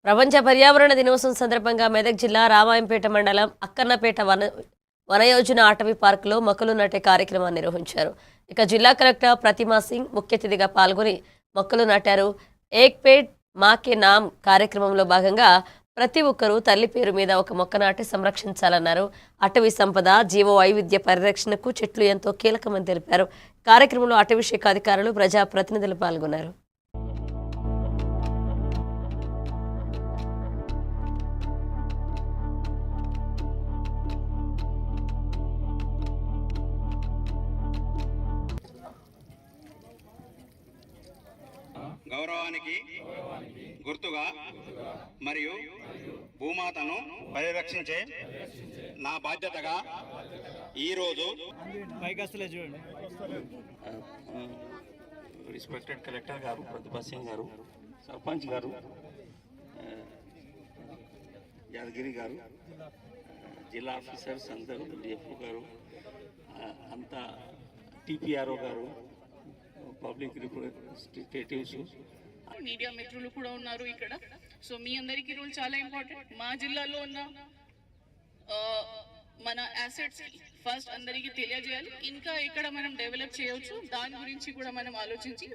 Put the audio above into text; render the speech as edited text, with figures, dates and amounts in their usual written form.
ప్రపంచ పర్యావరణ దినోత్సవం సందర్భంగా మెదక్ జిల్లా రామాయంపేట మండలం అక్కన్నపేట వనయోజన అటవీ పార్కులో మొక్కలు నాటే కార్యక్రమాన్ని నిర్వహించారు. ఇక జిల్లా కలెక్టర్ ప్రతిమా సింగ్ ముఖ్య అతిథిగా పాల్గొని మొక్కలు నాటారు. ఏక్ పేడ్ మాకే నామ్ కార్యక్రమంలో భాగంగా ప్రతి ఒక్కరూ తల్లి పేరు మీద ఒక మొక్క నాటి సంరక్షించాలన్నారు. అటవీ సంపద, జీవ వైవిధ్య పరిరక్షణకు చెట్లు ఎంతో కీలకమని తెలిపారు. కార్యక్రమంలో అటవీ శాఖ అధికారులు, ప్రజా ప్రతినిధులు పాల్గొన్నారు. గౌరవానికి గుర్తుగా మరియు భూమాతను పరిరక్షించే నా బాధ్యతగా ఈరోజు రెస్పెక్టెడ్ కలెక్టర్ గారు, ప్రతిభా సింగ్ గారు, సర్పంచ్ గారు, యాదగిరి గారు, జిల్లా ఆఫీసర్స్ అందరూ, డిఎఫ్ఓ గారు అంతా, టీపీఆర్ఓ గారు, పబ్లిక్ రిప్రజెంటేటివ్స్, మీడియా మిత్రులు కూడా ఉన్నారు ఇక్కడ. సో మీ అందరికీ రూల్ చాలా ఇంపార్టెంట్. మా జిల్లాలో ఉన్న మన అసెట్స్ ఫస్ట్ అందరికీ తెలియజేయాలి. ఇంకా ఎక్కడ మనం డెవలప్ చేయవచ్చు దాని గురించి కూడా మనం ఆలోచించి